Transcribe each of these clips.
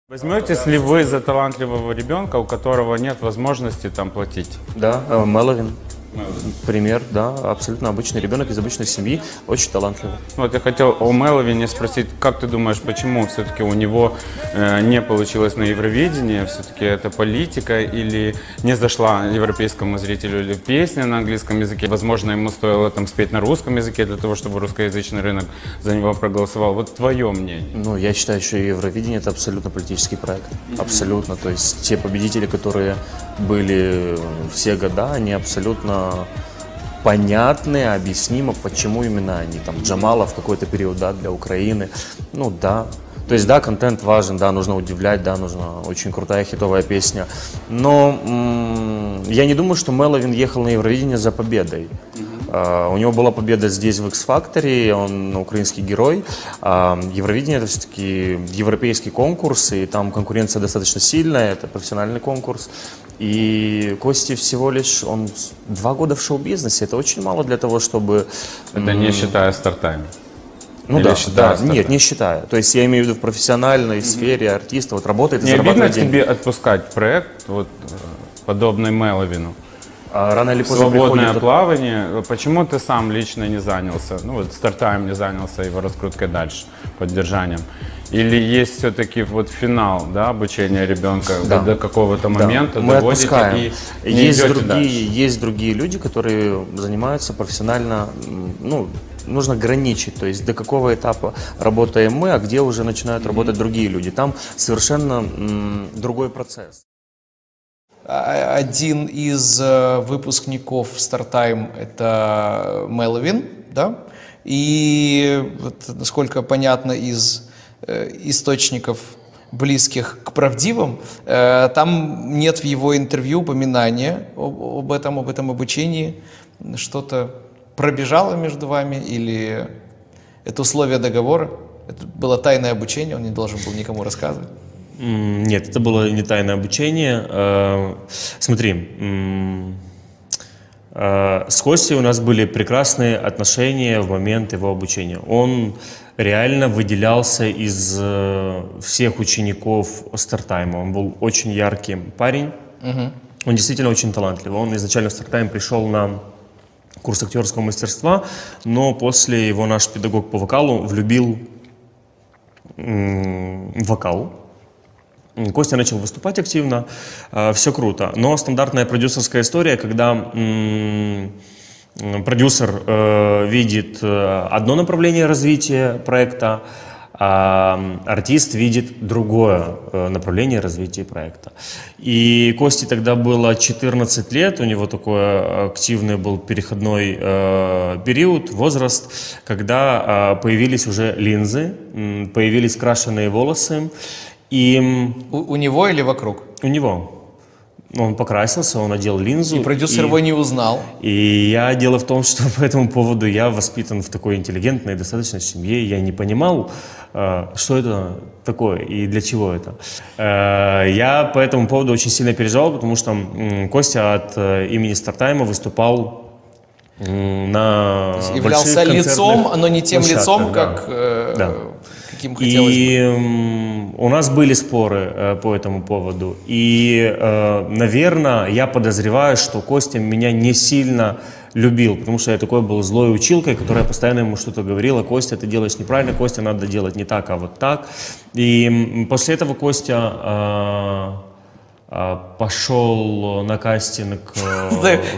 Возьметесь ли вы за талантливого ребенка, у которого нет возможности там платить? Да, Меловин. Пример, да, абсолютно обычный ребенок из обычной семьи, очень талантливый. Вот я хотел о Меловине спросить, как ты думаешь, почему все-таки у него не получилось на Евровидении, все-таки это политика или не зашла европейскому зрителю или песня на английском языке, возможно, ему стоило там спеть на русском языке для того, чтобы русскоязычный рынок за него проголосовал. Вот твое мнение. Ну, я считаю, что Евровидение — это абсолютно политический проект, абсолютно, то есть те победители, которые были все года, они абсолютно понятны, объяснимо, почему именно они. Там Джамала в какой-то период, да, для Украины. Ну да. То есть, да, контент важен, да, нужно удивлять, да, нужна очень крутая хитовая песня. Но я не думаю, что Меловин ехал на Евровидение за победой. У него была победа здесь, в X-Factor, он украинский герой. Евровидение — это все-таки европейский конкурс, и там конкуренция достаточно сильная, это профессиональный конкурс. И Кости всего лишь, он 2 года в шоу-бизнесе, это очень мало для того, чтобы... Это не считая стартайм. Ну да, да, нет, не считаю. То есть я имею в виду в профессиональной сфере артиста, вот работает и зарабатывает деньги. Не обидно тебе отпускать проект, вот, подобный Меловину? Рано или поздно свободное плавание. Почему ты сам лично не занялся, ну вот стартайм не занялся его раскруткой дальше, поддержанием? Или есть все-таки вот финал, да, обучения ребенка, да, до какого-то момента мы доводите отпускаем. И не есть другие люди, которые занимаются профессионально, ну, нужно граничить, то есть до какого этапа работаем мы, а где уже начинают работать другие люди. Там совершенно другой процесс. Один из выпускников StarTime — это Меловин, да? И вот, насколько понятно из источников, близких к правдивым, там нет в его интервью упоминания об этом обучении. Что-то пробежало между вами или это условие договора? Это было тайное обучение, он не должен был никому рассказывать? Нет, это было не тайное обучение. Смотри, с Костей у нас были прекрасные отношения в момент его обучения. Он реально выделялся из всех учеников StarTime. Он был очень яркий парень. Он действительно очень талантливый. Он изначально в StarTime пришел на курс актерского мастерства, но после его наш педагог по вокалу влюбил в вокал. Костя начал выступать активно, все круто. Но стандартная продюсерская история, когда продюсер видит одно направление развития проекта, а артист видит другое направление развития проекта. И Косте тогда было 14 лет, у него такой активный был переходной период, возраст, когда появились уже линзы, появились крашеные волосы. И у него или вокруг? У него. Он покрасился, он одел линзу. И продюсер его не узнал. И дело в том, что по этому поводу я воспитан в такой интеллигентной достаточно семье. Я не понимал, что это такое и для чего это. Я по этому поводу очень сильно переживал, потому что Костя от имени StarTime выступал на являлся лицом, но не тем лицом, как каким хотелось бы. И у нас были споры по этому поводу. И, наверное, я подозреваю, что Костя меня не сильно любил, потому что я такой был злой училкой, которая постоянно ему что-то говорила: Костя, ты делаешь неправильно, Костя, надо делать не так, а вот так. И после этого Костя пошел на кастинг.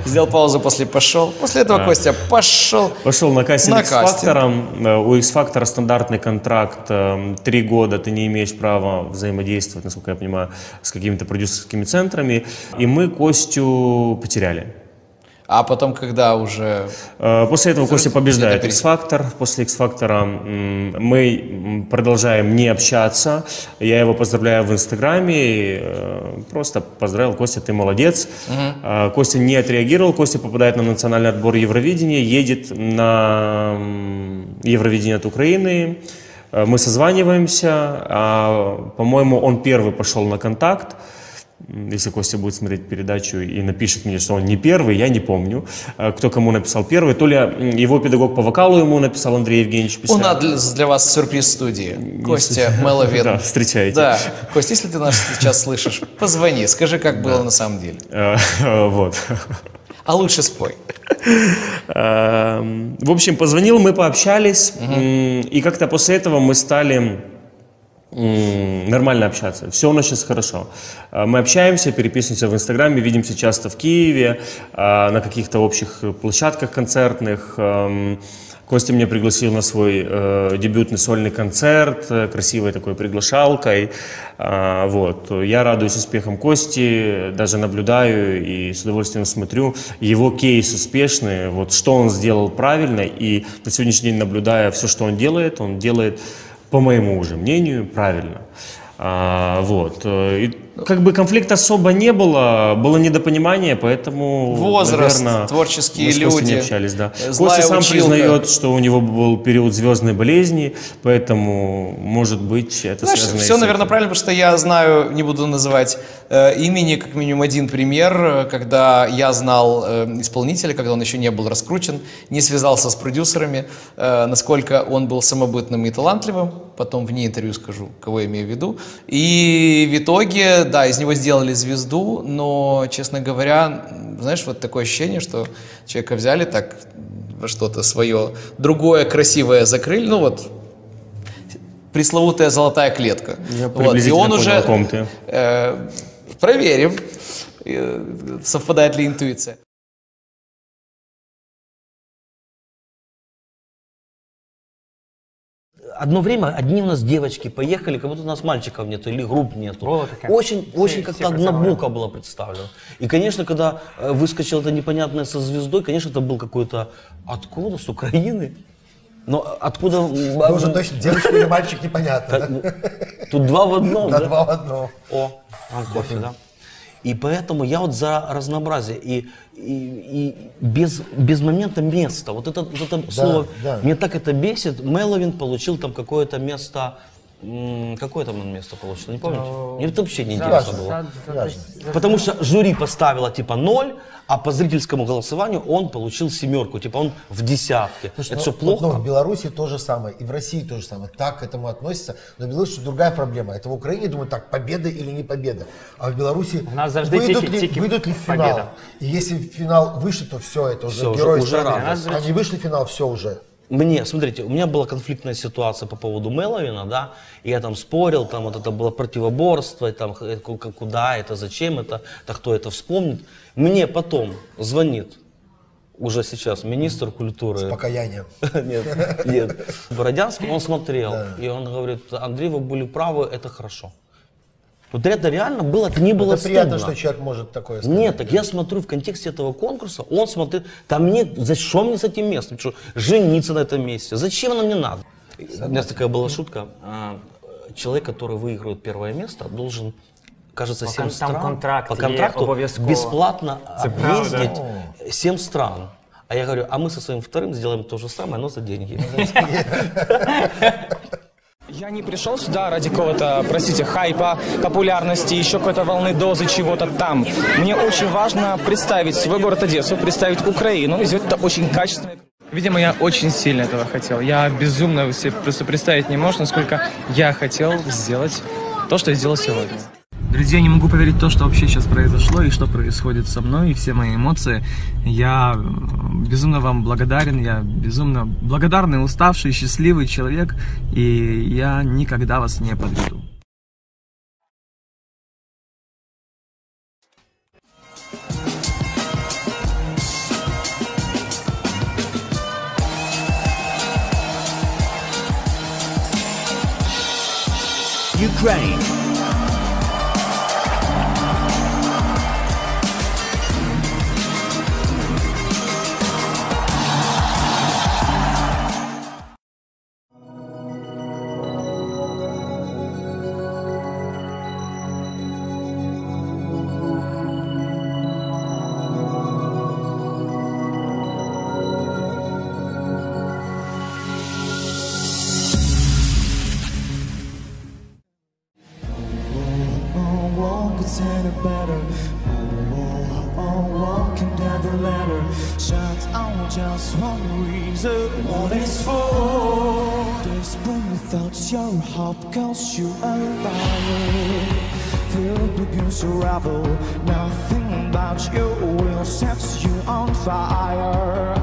Сделал паузу после «пошел». После этого Костя пошел. Пошел на кастинг X-Factor. У X-Factor стандартный контракт 3 года, ты не имеешь права взаимодействовать, насколько я понимаю, с какими-то продюсерскими центрами. И мы Костю потеряли. А потом, когда уже... После этого Костя побеждает X-Factor. После X-Factor мы продолжаем не общаться. Я его поздравляю в Инстаграме. Просто поздравил: Костя, ты молодец. Костя не отреагировал. Костя попадает на национальный отбор Евровидения, едет на Евровидение от Украины. Мы созваниваемся. По-моему, он первый пошел на контакт. Если Костя будет смотреть передачу и напишет мне, что он не первый, я не помню, кто кому написал первый. То ли его педагог по вокалу ему написал Андрей Евгеньевич Писарь. У нас для вас сюрприз в студии. Костя Меловин. Да, встречайте. Да. Костя, если ты нас сейчас слышишь, позвони, скажи, как было на самом деле. Вот. А лучше спой. В общем, позвонил, мы пообщались, и как-то после этого мы стали нормально общаться. Все у нас сейчас хорошо. Мы общаемся, переписываемся в Инстаграме, видимся часто в Киеве, на каких-то общих площадках концертных. Костя меня пригласил на свой дебютный сольный концерт, красивой такой приглашалкой. Вот. Я радуюсь успехам Кости, даже наблюдаю и с удовольствием смотрю. Его кейс успешный, вот, что он сделал правильно, и на сегодняшний день, наблюдая все, что он делает, по моему уже мнению, правильно. Вот. И как бы конфликта особо не было недопонимание, поэтому, возраст, наверное, творческие мы с Костей люди, не общались, да. злая Костя сам училка. признает, что у него был период звездной болезни, поэтому, может быть, это Знаешь, связано все, и с наверное, этим. правильно, потому что я знаю, не буду называть имени, как минимум один пример, когда я знал исполнителя, когда он еще не был раскручен, не связался с продюсерами, насколько он был самобытным и талантливым, потом вне интервью скажу, кого я имею в виду, и в итоге, да, из него сделали звезду, но, честно говоря, знаешь, вот такое ощущение, что человека взяли так, во что-то свое другое красивое закрыли, ну вот, пресловутая золотая клетка. Я Вот, приблизительно и он понял, уже, о ком ты. проверим, совпадает ли интуиция. Одно время одни у нас девочки поехали, как будто у нас мальчиков нету или групп нету. Очень как-то однобоко было представлено. И, конечно, когда выскочила это непонятное со звездой, конечно, это был какой-то... Откуда? С Украины? Но откуда... Ну, уже точно, девочка или мальчик, непонятно. Да? Тут два в одном, Да, да? два в одном. О, кофе, да? И поэтому я вот за разнообразие. И без момента места. Вот это слово, да. мне так это бесит. Меловин получил там какое-то место. Какое там он место получил, не помните? Мне это вообще не интересно было. Важно. Потому что жюри поставило типа 0, а по зрительскому голосованию он получил 7, типа он в десятке. Слушай, это что, вот, плохо? в Беларуси то же самое, и в России то же самое. Так к этому относятся. Но в Беларуси другая проблема. Это в Украине думают, так, победа или не победа. А в Беларуси У нас завжди выйдут ли в финал. победа. И если в финал вышли, то все, это уже Всё, герой уже страны. радость. А не вышли в финал, все уже. Смотрите, у меня была конфликтная ситуация по поводу Меловина, да, и я там спорил, там вот это было противоборство, и там куда это, зачем это, кто это вспомнит. Мне потом звонит уже сейчас министр культуры. Покаяние. Нет. Бородянский, он смотрел, и он говорит: Андрей, вы были правы, это хорошо. Вот это реально было, это не было Это приятно, стыдно. что человек может такое сказать. Нет, так я смотрю в контексте этого конкурса, он смотрит, там мне, зачем мне с этим местом, что, жениться на этом месте, зачем оно мне надо? У меня такая была шутка, человек, который выигрывает первое место, должен, кажется, 7 Там стран, контракт по є контракту обов'язково. бесплатно правда. объездить 7 стран. А я говорю, а мы со своим вторым сделаем то же самое, но за деньги. Я не пришел сюда ради какого-то, простите, хайпа, популярности, еще какой-то волны дозы чего-то там. Мне очень важно представить свой город Одессу, представить Украину и сделать это очень качественно. Видимо, я очень сильно этого хотел. Я безумно себе просто представить не мог, насколько я хотел сделать то, что я сделал сегодня. Друзья, не могу поверить в то, что вообще сейчас произошло и что происходит со мной, и все мои эмоции. Я безумно вам благодарен, я безумно благодарный, уставший, счастливый человек, и я никогда вас не подведу. Ukraine. Walking down the ladder, shots on just one reason. What is for? Desperate thoughts, your heart calls you a liar. Feel begins to ravel. Nothing about you will set you on fire.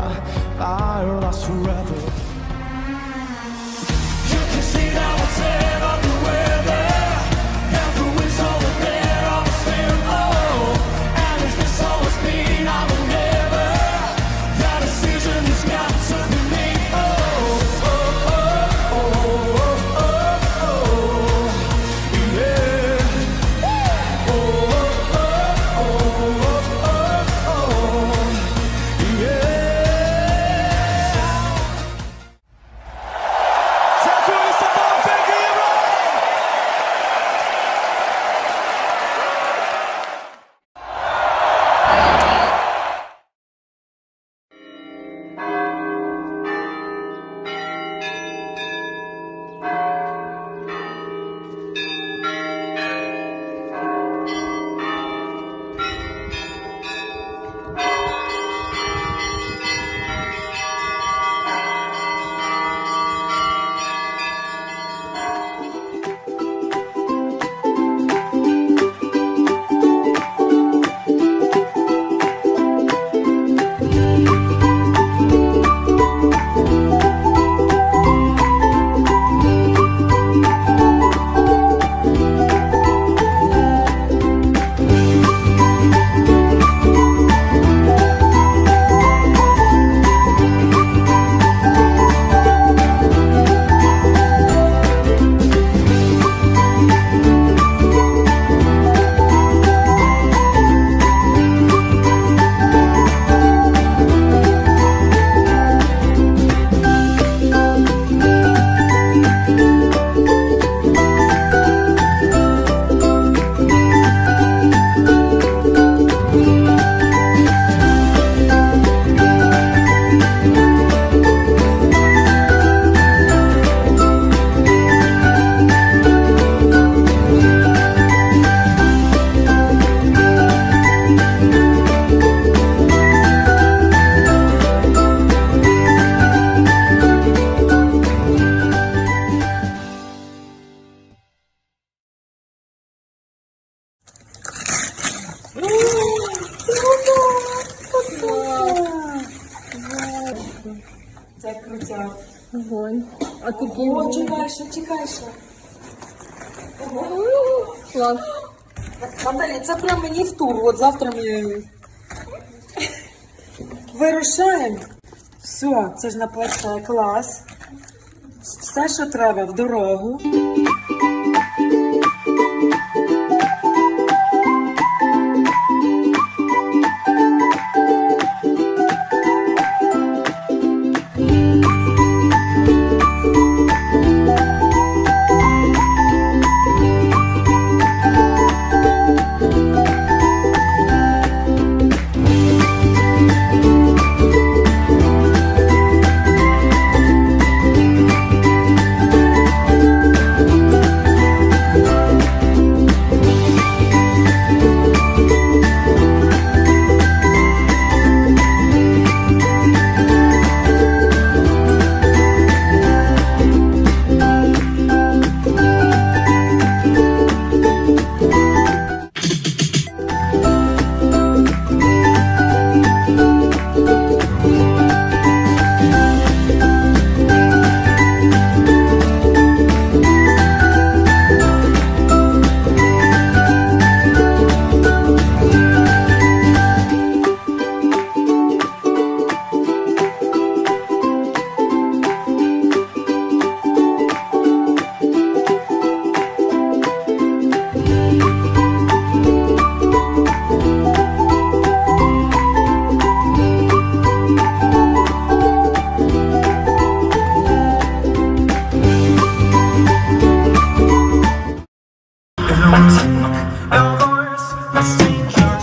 Fire lasts forever. You can see that what's ahead of the weather. Down through winds all the bear of the spin. Oh, and it's just always been. I will never. That decision has got to be made. Oh, oh, oh, oh, oh, oh, oh, yeah. Oh, oh, oh, oh, oh, oh, yeah. Це крутяк. Огонь. А такий О, чекай ще. клас. Наталі, це прямо мені в тур. От завтра ми вирушаємо. Все, це ж на плече. Клас. Все, що треба, в дорогу. Your voice, let's change your